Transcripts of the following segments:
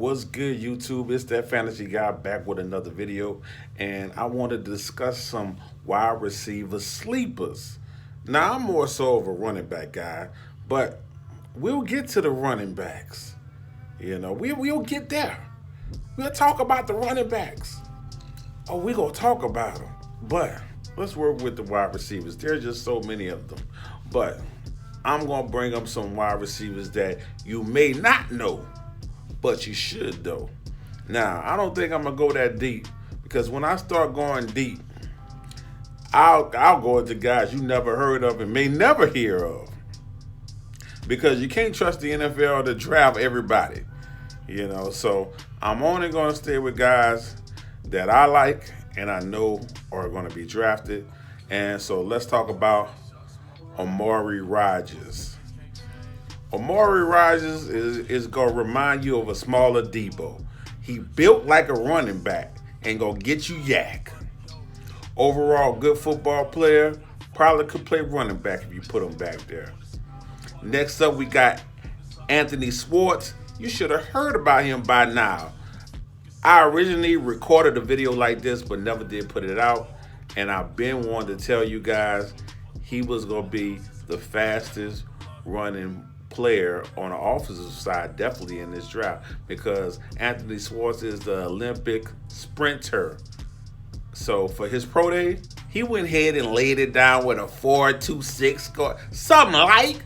What's good, YouTube? It's that fantasy guy back with another video, and I wanted to discuss some wide receiver sleepers. Now, I'm more so of a running back guy, but we'll get to the running backs. We'll get there. We'll talk about the running backs. Oh, we're going to talk about them. But let's work with the wide receivers. There's just so many of them. But I'm going to bring up some wide receivers that you may not know, but you should though. Now, I don't think I'm gonna go that deep because when I start going deep, I'll go into guys you never heard of and may never hear of. Because you can't trust the NFL to draft everybody. So I'm only gonna stay with guys that I like and I know are gonna be drafted. And so let's talk about Amari Rodgers. Amari Rodgers is going to remind you of a smaller Debo. He built like a running back and going to get you yak. Overall, good football player. Probably could play running back if you put him back there. Next up, we got Anthony Schwartz. You should have heard about him by now. I originally recorded a video like this but never did put it out. And I've been wanting to tell you guys he was going to be the fastest running player on the offensive side, definitely in this draft, because Anthony Schwartz is the Olympic sprinter. So for his pro day, he went ahead and laid it down with a 4.26 score, something like.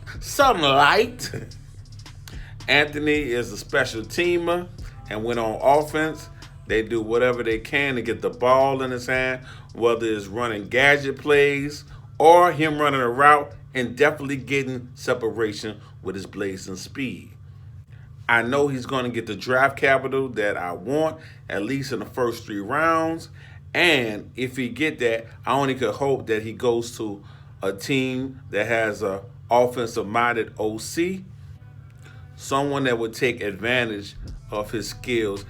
Anthony is a special teamer, and when on offense, they do whatever they can to get the ball in his hand, whether it's running gadget plays or him running a route and definitely getting separation with his blazing speed. I know he's going to get the draft capital that I want, at least in the first 3 rounds. And if he get that, I only could hope that he goes to a team that has a offensive-minded OC, someone that would take advantage of his skills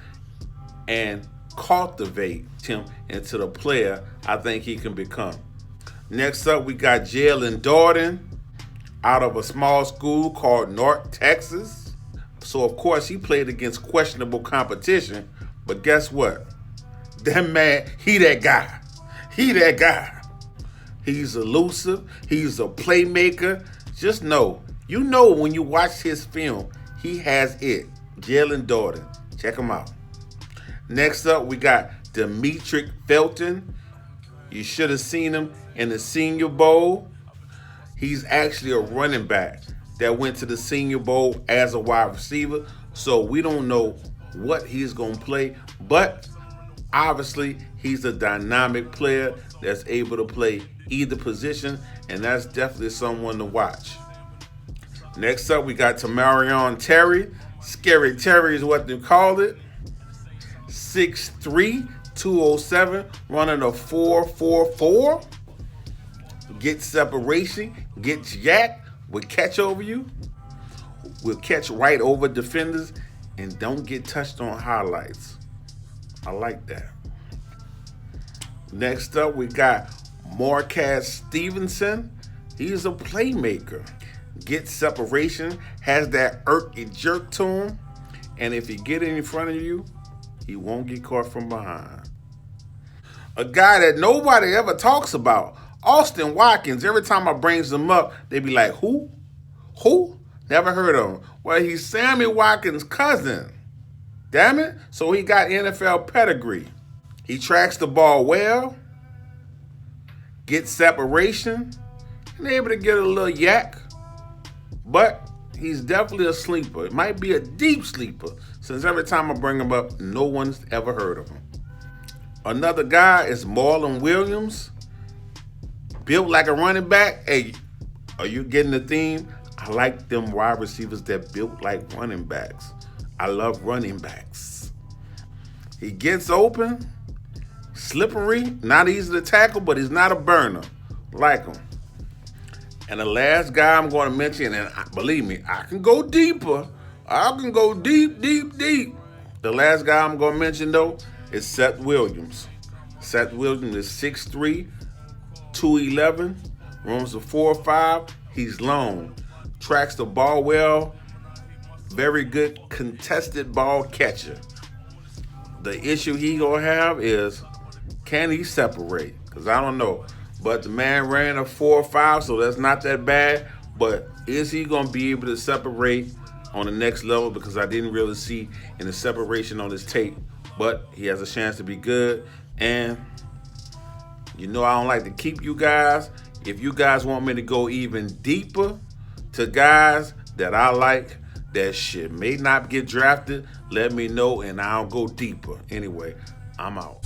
and cultivate him into the player I think he can become. Next up, we got Jalen Dorden out of a small school called North Texas. So, of course, he played against questionable competition. But guess what? That man, he that guy. He's elusive. He's a playmaker. Just know, when you watch his film, he has it. Jalen Dorden. Check him out. Next up, we got Demetric Felton. You should have seen him in the Senior Bowl. He's actually a running back that went to the Senior Bowl as a wide receiver. So we don't know what he's going to play. But obviously, he's a dynamic player that's able to play either position. And that's definitely someone to watch. Next up, we got Tamarion Terry. Scary Terry is what they call it. 6'3", 207, running a 4.44. Get separation, get yak, will catch over you, will catch right over defenders, and don't get touched on highlights. I like that. Next up, we got Marquez Stevenson. He's a playmaker. Gets separation, has that jerk to him, and if he get in front of you, he won't get caught from behind. A guy that nobody ever talks about, Austin Watkins. Every time I brings him up, they be like, who? Never heard of him. Well, he's Sammy Watkins' cousin. Damn it. So he got NFL pedigree. He tracks the ball well, gets separation, and able to get a little yak. But he's definitely a sleeper. It might be a deep sleeper, since every time I bring him up, no one's ever heard of him. Another guy is Marlon Williams. Built like a running back. Hey, are you getting the theme? I like them wide receivers that built like running backs. I love running backs. He gets open, slippery, not easy to tackle, but he's not a burner. Like him. And the last guy I'm going to mention, and believe me, I can go deeper. I can go deep. The last guy I'm going to mention, though, is Seth Williams. Seth Williams is 6'3", 211, runs a 4.5. He's long, tracks the ball well, very good contested ball catcher. The issue he gonna have is, can he separate? Because I don't know. But the man ran a 4.5, so that's not that bad. But is he gonna be able to separate on the next level? Because I didn't really see any separation on his tape. But he has a chance to be good. And I don't like to keep you guys. If you guys want me to go even deeper to guys that I like that shit may not get drafted, let me know and I'll go deeper. Anyway, I'm out.